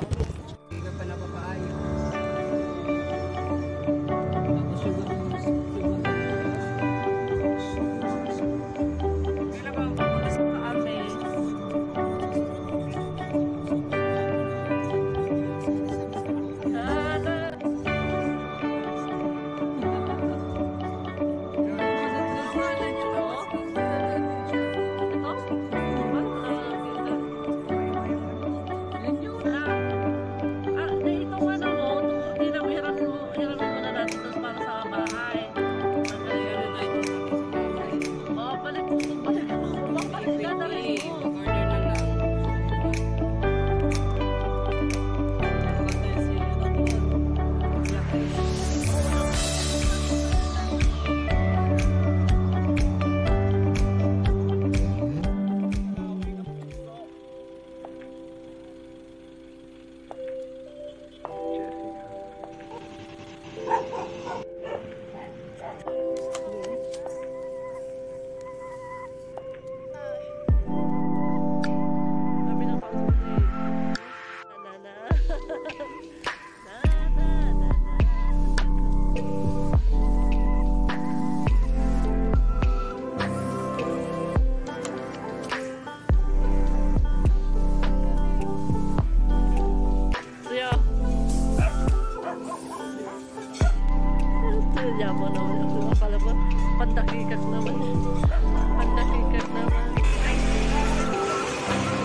Hindi pa napapaayos. Tapos sugar. Kailan ba ang papunta sa Ate? Pandakikat naman. Pandakikat naman.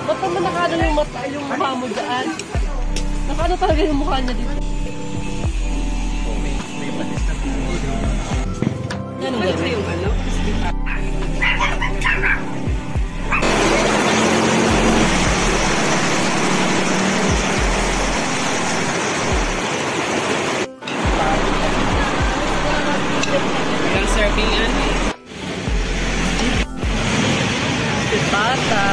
Ba't naman nakaano yung mukha mo dyan? Nakaano talaga yung mukha niya dito? May patis na pinili. Anong gawin? Yung ano? Serving ano eh. Bata.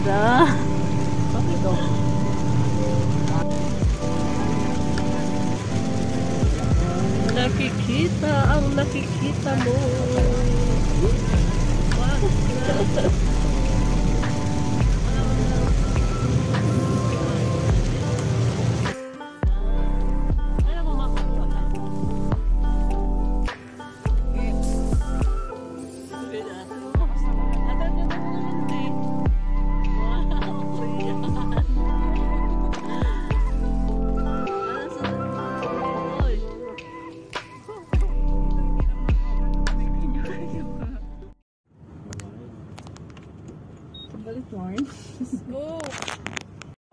Da. Bakit ito? Nakikita ang nakikita mo.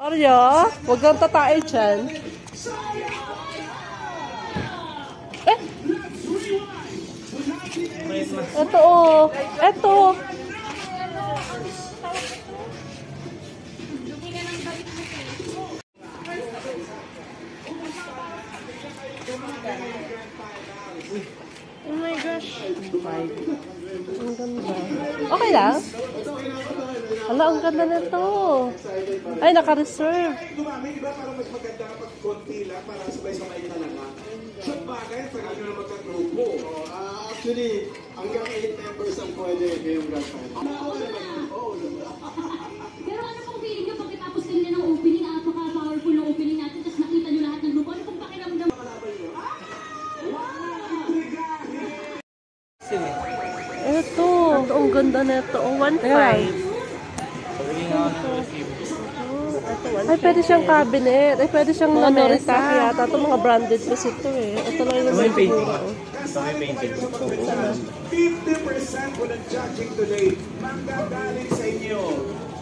Arya, huwag kang tatae dyan. Eh! Ito oh! Ito! Oh my gosh! Ang ganda. Okay lang? Hala, ang ganda na to. Ay, naka-reserve. Dumami, diba? Parang mas maganda kapag konti lang para sabay-sabay talaga. So, bagay, pag ano na magka-grupo. Actually, hanggang 8 members ang pwede ngayong grandstand. Pero ano pong feeling nyo pagkatapos kanina ng opening? Napaka-powerful ng opening natin, tapos nakita nyo lahat ng grupo. Ano pong pakiramdam? Ito, ang ganda na ito. 1.5. Ay, pwede siyang cabinet. Ay, pwede siyang lamesa. Yata ito, mga branded kasi ito eh. Ito lang yung siguro. Ito may painting. 50% po ng judging today manggagaling sa inyo.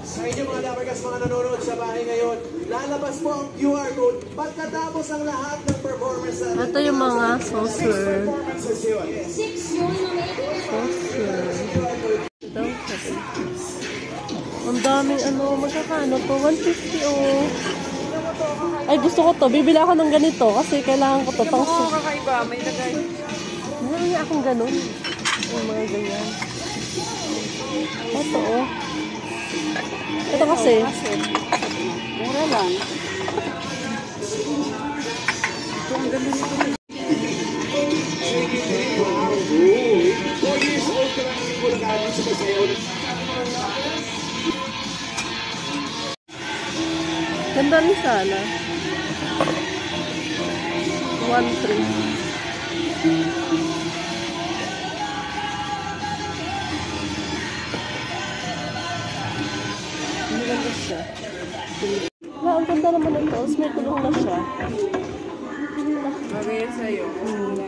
Sa inyo mga Dabarkas, mga nanonood sa bahay ngayon, lalabas po ang QR code pagkatapos ang lahat ng performance. Ito yung mga saucer. 6 yun na may Saucer. Ito, ang daming ano, magkakano to? 150 oh. Ay, gusto ko to. Bibili ako ng ganito kasi kailangan ko to. Pang kakaiba, may lagay. Mayroon niya akong ganun. Yung mga ganyan. Ito oh. Ito kasi. Mura lang. Ito ang ganda nito. Ganda rin sana. 1.3. Ang ganda siya. Wala, ang ganda naman ito. Tapos may kulong na siya.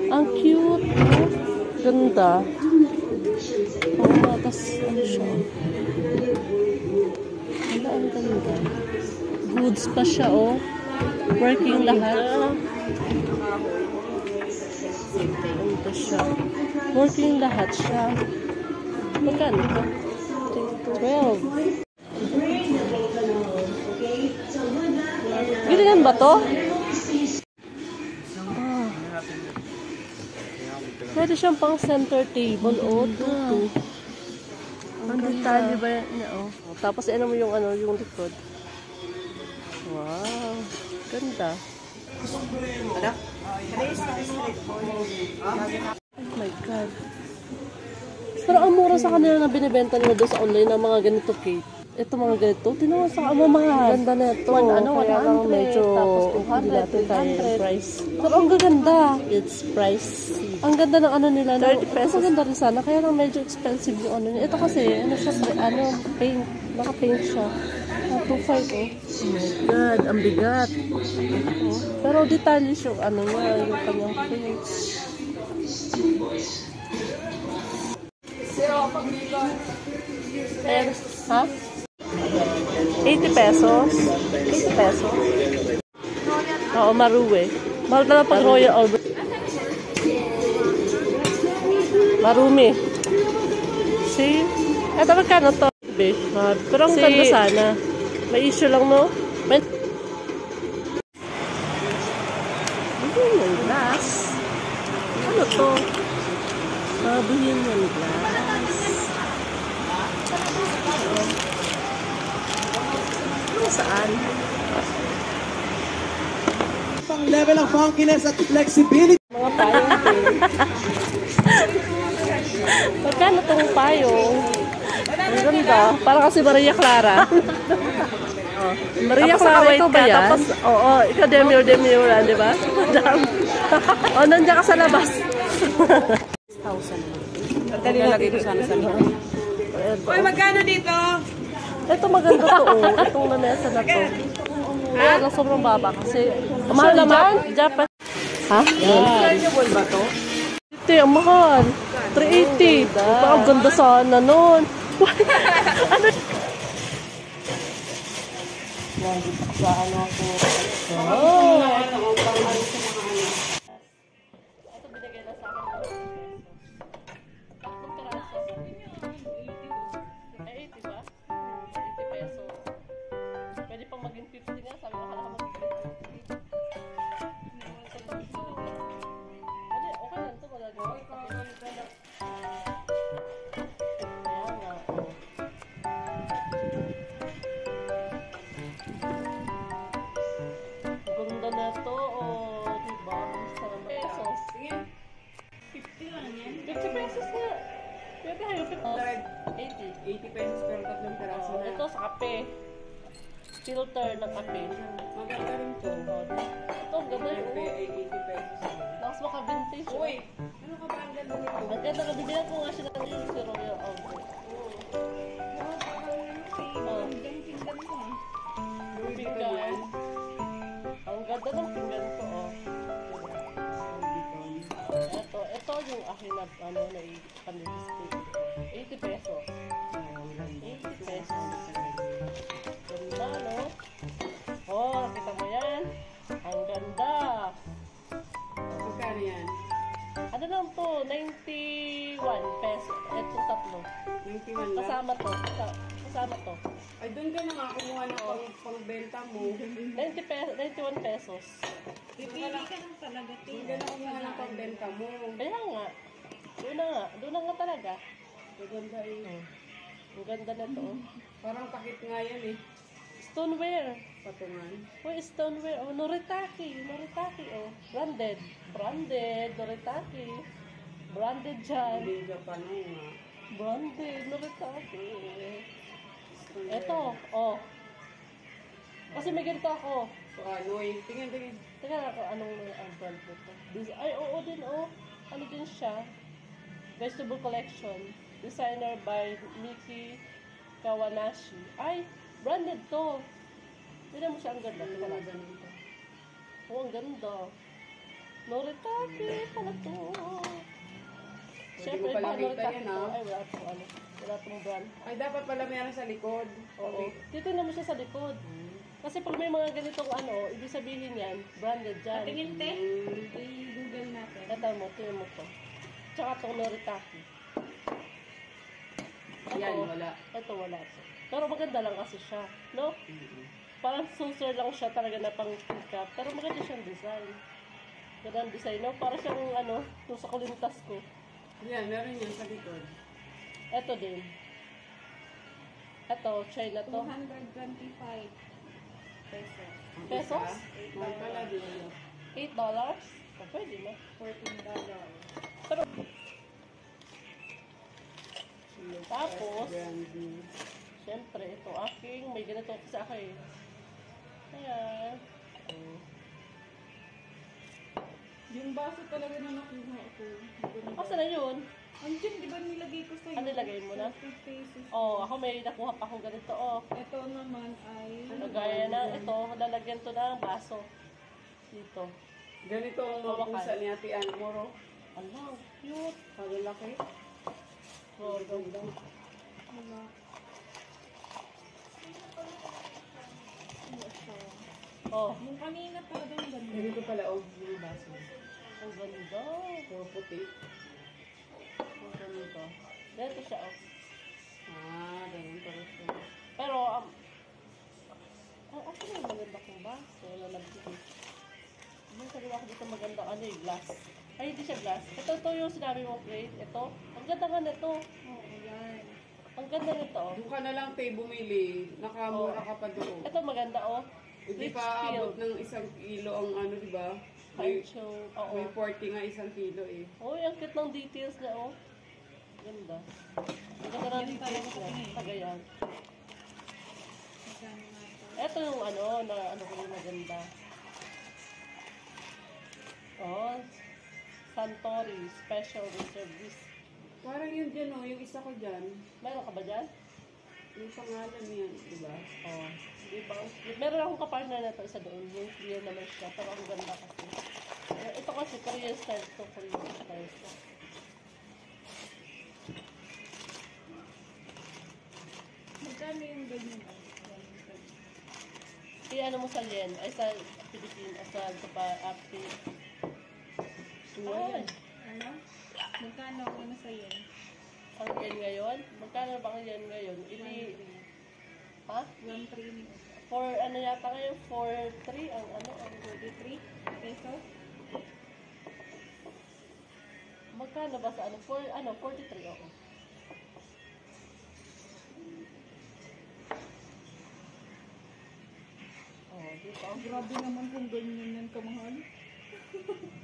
Ang cute. Ganda. Tapos ano siya. Wala, ang ganda. Goods pa siya, oh. Working lahat. Ganda siya. Working lahat siya. Magkano ito? 12. Gilingan ba to? Ah. Pwede siyang pang center table. Oh, 2. Ang detalye ba yan? Oh. Tapos ano mo yung likod. Wow. Ganda. Oh my God. Pero ang mura sa kanila na binibenta nila doon sa online ng mga ganito cake. Ito mga ganito. Tinawa sa mahal. Ganda na ito. Kaya lang medyo hindi natin tayo yung price. Pero ang gaganda. It's price. Ang ganda ng ano nila. 30 pesos. Ang ganda rin sana. Kaya lang medyo expensive yung ano niya. Ito kasi, paint. Naka-paint siya. 2.5 oh. Oh my God, ang bigat. Oh. Pero detalye yung ano niya, yung kanyang paint. Ayan, ha? 80 pesos. 80 pesos. Oo, Maruwe. Mahal ka na pag Royal Albert. Marumi. See? Eto, magkano to? Pero ang ganda sana. May issue lang, no? Yung glass. Ano to? Buhin yung glass. Saan? Pang level of funkiness at flexibility. Mga payong din. Magkano itong payong? Ang ganda. Parang kasi Maria Clara. Oh. Maria Clara, ikaw ba yan? Tapos, oo, ikaw demure, di ba? Madam. O, nandiyan ka sa labas. 1,000. Nalagay ko sana sa likod. Uy, magkano dito? Ito maganda to, oh. Itong lamesa na to. Kaya lang sobrang baba kasi. Mahal naman. Japan. Ha? Chargeable ba to? Ito, ang mahal. 380. Ang ganda sana nun. Ano? Sa ano ko. Oh. Ito binigay na sa akin. Tatlong peraso. Ay, 80 ba? 80 pesos. Pwede pang maging 50 nga. Sabi ko ka lang maging 50. Okay lang ito. Magagawa. Kaya nga. Ganda na ito. O, diba? Gusto naman. Pesos. 50 lang yan. 50 pesos nga. Pwede kayo. 80. 80 pesos pero tatlong peraso na. Ito sa kape. Filter ng kape. Maganda rin to. Ito, ang ganda yun. Kape ay 80 pesos. Lakas maka-vintage. Uy, ano ka ba ang ganda nito? Ang ganda ka. Bibigyan ko nga siya ng yung si Royal Albert. Yung pinggan. Ang ganda ng pinggan ko, oh. Ito yung akin na, na-pandisplay. 80 pesos. 80 pesos. Ganda, no? Oh, nakita mo yan? Ang ganda. Magkano yan? Ano lang to? 91 pesos. Itong tatlo. 91 lang? Kasama to. Kasama to. Ay, doon ka na nga kumuha ng pangbenta mo. 91 pesos. Pipili ka lang talaga. Doon ka na kumuha ng pangbenta mo. Kaya nga. Doon na nga. Doon na nga talaga. Maganda eh. Ang ganda na to. Parang takip nga yan eh. Stoneware. Patungan. Uy, stoneware. Oh, Noritaki. Noritaki, oh. Branded. Branded. Noritaki. Branded dyan. Hindi ka pa nga. Branded, Noritake. Eto, oh. Kasi may ganito ako. So, Aloy. Tingin. Tingnan ako anong ang brand nito. Ay, oo din, oh. Ano din siya? Vegetable Collection. Designer by Miki Kawanashi. Ay, branded to. Tignan mo siya, ang ganda. Tignan lang ganito. Oh, ang ganda. Noritake pala to. Pwede mo pala kita yan, to. ah. Ay, wala itong ano. Wala itong brand. Ay, dapat pala meron sa likod. Oo. Titignan mo siya sa likod. Kasi pag may mga ganitong ano, ibig sabihin yan, branded dyan. Tingin, te. I-google natin. Ito mo, tingnan mo to. Tsaka itong Noritake. Yan, wala. Ito wala to. Pero maganda lang kasi siya, no? Parang saucer lang siya talaga na pang pick-up. Pero maganda siyang design. Ganda ang design, no? Para siyang ano, yung sa kulintas ko. Yan, meron yan sa likod. Ito din. Ito, China to. 225 pesos. Pesos? Mahal pala din. $8? O, pwede na. $14. Pero, tapos, Brandy. syempre, ito aking, may ganito sa akin. Ayan. Yung baso talaga na nakuha ko. Asa na yun? Andiyan, di ba nilagay ko sa'yo? Ano nilagay mo na? 40 pesos. Oh, ako may nakuha pa akong ganito, oh. Ito naman ay... Kagaya na ito, lalagyan to ng baso. Dito. Ganito ang mabusa ni Ate Ann Moro. Ala, cute. Kalalaki. Oh, ganda. Wala. Oh, Yung kanina talagang ganda. Ganito pala, oh, yung baso. ang ganda. Puro puti. Ang ganda. Dito siya, oh. Ah, ganun pala siya. Pero, ako na yung maganda kong baso. Wala nag-tip. May sabi ako dito maganda, ano yung glass. Ay, hindi siya glass. Ito yung sinabi mo, plate. Ito. Ang ganda nga nito. Oo, yan. Ang ganda nito. Doon ka na lang, Tay, bumili. Nakamura ka pa doon. Ito maganda, oh. Hindi Rich pa abot feel. ng 1 kilo ang ano, di ba? May, Pancho. Oo. may 40 nga 1 kilo eh. Oh, ang cute ng details niya, oh. Ganda. Ang ganda ng details niya. Tagayan. Magkano nga ito? Ito yung ano, na ano ko yung maganda. Oh, Santori Special Reservice. Parang yun dyan, oh, yung isa ko dyan. Meron ka ba dyan? Yung pangalan yan, di ba? Oh, di ba? Meron akong kapartner na ito, isa doon. Yung clear naman siya, pero ang ganda kasi. Ito kasi Korean style to, Korean style to. Magkano yung ganyan? Ano mo sa yen, ay sa Pilipinas, sa Api. Ay, Ano? Magkano ang ano sa yan? ang yen ngayon? Magkano ba ang yen ngayon? Ha? 1.3 For ano yata ngayon? 4.3 ang ano? Ang 43 pesos? magkano ba sa ano? 43 ako. Oh, dito. Grabe naman kung ganyan yan kamahal.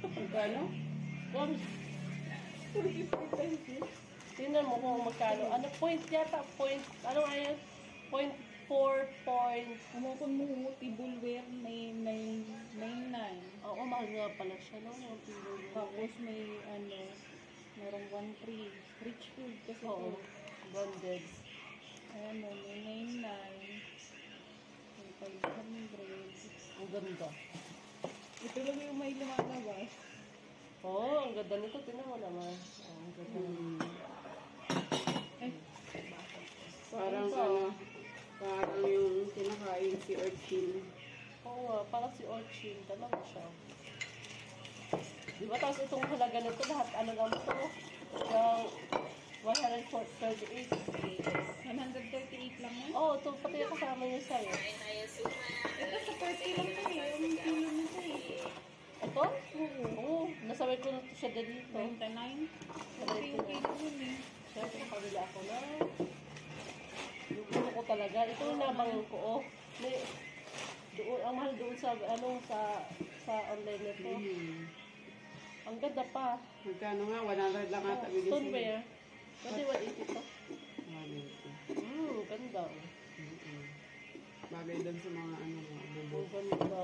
Magkano? Gums, 43 pesos. tingnan mo kung magkano. Ano, point yata? Point, ano nga yan? Point 4 point. Amakon mo, tibulware, may 99. Oo, mahal nga pala siya, no? Yung pillow. Tapos may ano, merong 1.3. Rich food kasi Oo, ito. branded. Ayan o, may 99. May 500. Ang ganda. Ito lang yung may lumalabas. Oo, ang ganda nito. Tingnan mo naman. Oh, ang ganda. Eh, Parang parang yung kinakain si Orchin. Oo nga, parang si Orchin. Talaga siya. Di ba? Tapos itong halaga nito, lahat ano lang ito? Yung 138. 138 lang yan. Oo, ito pati kasama niya sa'yo. Ito sa 30 lang ito eh. Yung kilo nito eh. Ito? Oo. Nasabay ko na ito siya dito. 99. Ito yung kilo yun eh. Siyempre, kabila ako na. Yung puno ko talaga. Ito yung nabangon ko, oh. May, doon, ang mahal doon sa, ano, sa online nito. Ang ganda pa. Magkano nga? 100 lang ata. Stoneware. Kasi 180 to. Ganda. Bagay doon sa mga ano, mga bubo. Ang ganda.